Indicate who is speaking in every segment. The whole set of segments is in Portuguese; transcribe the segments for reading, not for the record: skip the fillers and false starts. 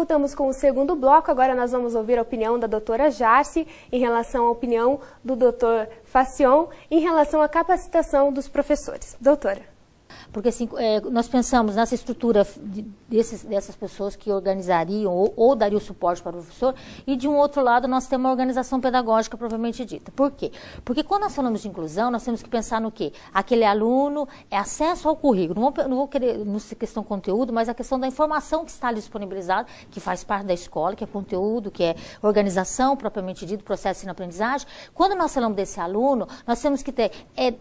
Speaker 1: voltamos com o segundo bloco. Agora nós vamos ouvir a opinião da doutora Jarce em relação à opinião do doutor Facion em relação à capacitação dos professores. Doutora.
Speaker 2: Porque assim, nós pensamos nessa estrutura dessas pessoas que organizariam ou dariam suporte para o professor, e de um outro lado nós temos uma organização pedagógica propriamente dita. Por quê? Porque quando nós falamos de inclusão, nós temos que pensar no quê? Aquele aluno é acesso ao currículo, não vou querer não ser questão conteúdo, mas a questão da informação que está ali disponibilizada, que faz parte da escola, que é conteúdo, que é organização propriamente dito, processo de ensino-aprendizagem. Quando nós falamos desse aluno, nós temos que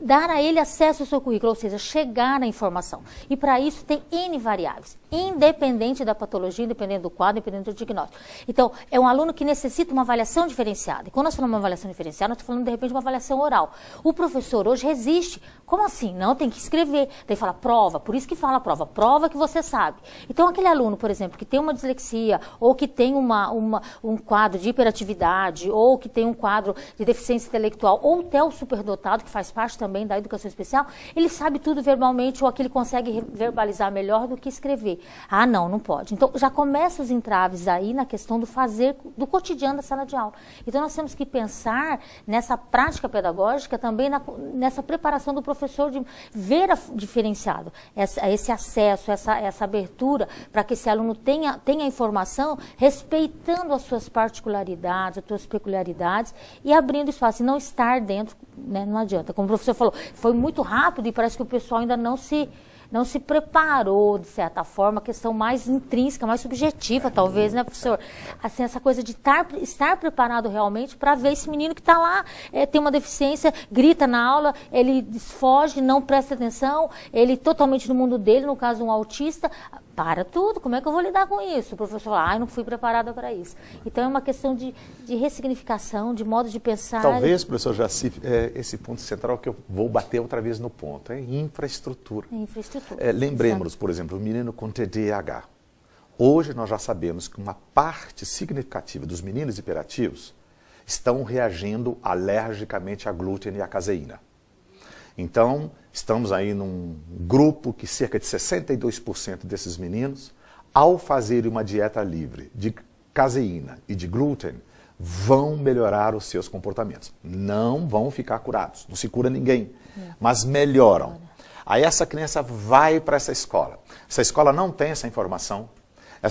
Speaker 2: dar a ele acesso ao seu currículo, ou seja, chegar na informação. E para isso tem N variáveis, independente da patologia, independente do quadro, independente do diagnóstico. Então, é um aluno que necessita uma avaliação diferenciada. E quando nós falamos de uma avaliação diferenciada, nós estamos falando, de repente, de uma avaliação oral. O professor hoje resiste. Como assim? Não, tem que escrever. Daí fala prova, por isso que fala prova que você sabe. Então, aquele aluno, por exemplo, que tem uma dislexia, ou que tem um quadro de hiperatividade, ou que tem um quadro de deficiência intelectual, ou até o superdotado, que faz parte também da educação especial, ele sabe tudo verbalmente, ou que ele consegue verbalizar melhor do que escrever. Ah, não pode. Então, já começam os entraves aí na questão do fazer, do cotidiano da sala de aula. Então, nós temos que pensar nessa prática pedagógica também, nessa preparação do professor de ver diferenciado esse acesso, essa abertura, para que esse aluno tenha informação respeitando as suas particularidades, as suas peculiaridades e abrindo espaço, e não estar dentro, né, não adianta. Como o professor falou, foi muito rápido e parece que o pessoal ainda não se preparou, de certa forma, a questão mais intrínseca, mais subjetiva, talvez, né, professor? Assim, essa coisa de estar preparado realmente para ver esse menino que está lá, tem uma deficiência, grita na aula, ele foge, não presta atenção, ele totalmente no mundo dele, no caso um autista, para tudo, como é que eu vou lidar com isso? O professor fala, eu não fui preparada para isso. Então é uma questão de ressignificação, de modo de pensar.
Speaker 3: Talvez, professor Jaci, esse ponto central que eu vou bater outra vez no ponto, é infraestrutura. Lembremos-nos, por exemplo, o menino com TDAH. Hoje nós já sabemos que uma parte significativa dos meninos hiperativos estão reagindo alergicamente a glúten e a caseína. Então, estamos aí num grupo que cerca de 62% desses meninos, ao fazerem uma dieta livre de caseína e de glúten, vão melhorar os seus comportamentos. Não vão ficar curados, não se cura ninguém, mas melhoram. Aí essa criança vai para essa escola. Essa escola não tem essa informação,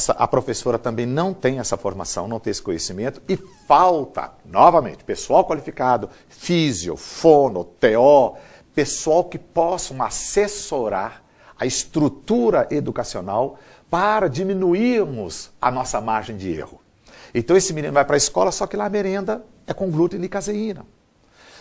Speaker 3: a professora também não tem essa formação, não tem esse conhecimento, e falta, novamente, pessoal qualificado, físio, fono, TO, pessoal que possam assessorar a estrutura educacional para diminuirmos a nossa margem de erro. Então esse menino vai para a escola, só que lá a merenda é com glúten e caseína.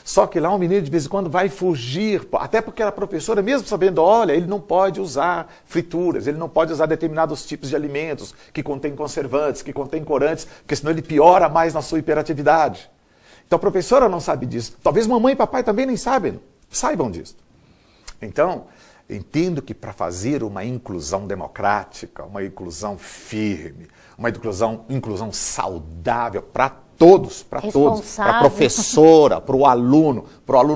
Speaker 3: Só que lá um menino de vez em quando vai fugir, até porque a professora, mesmo sabendo, olha, ele não pode usar frituras, ele não pode usar determinados tipos de alimentos que contêm conservantes, que contêm corantes, porque senão ele piora mais na sua hiperatividade. Então a professora não sabe disso. Talvez mamãe e papai também nem saibam disso. Então, entendo que para fazer uma inclusão democrática, uma inclusão firme, uma inclusão saudável para todos, para a professora, para o aluno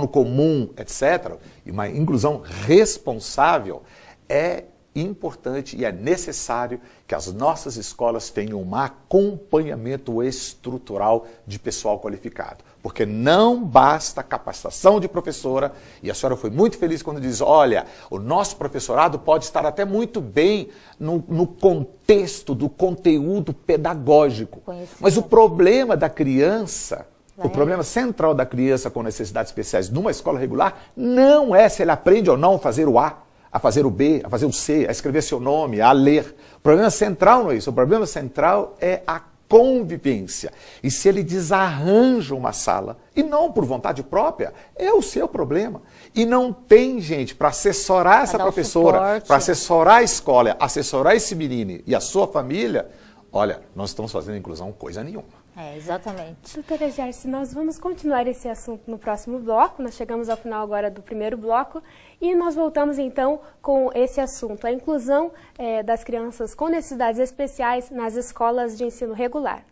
Speaker 3: comum, etc., e uma inclusão responsável, é importante e é necessário que as nossas escolas tenham um acompanhamento estrutural de pessoal qualificado. Porque não basta a capacitação de professora, e a senhora foi muito feliz quando diz, olha, o nosso professorado pode estar até muito bem no contexto do conteúdo pedagógico. Mas o problema da criança, o problema central da criança com necessidades especiais numa escola regular, não é se ele aprende ou não a fazer o A, a fazer o B, a fazer o C, a escrever seu nome, a ler. O problema central não é isso, o problema central é a convivência. E se ele desarranja uma sala, e não por vontade própria, é o seu problema. E não tem gente para assessorar essa professora, para assessorar a escola, assessorar esse menino e a sua família, olha, nós estamos fazendo inclusão coisa nenhuma.
Speaker 2: Exatamente.
Speaker 1: Doutora Jarce, nós vamos continuar esse assunto no próximo bloco. Nós chegamos ao final agora do primeiro bloco e nós voltamos então com esse assunto, a inclusão das crianças com necessidades especiais nas escolas de ensino regular.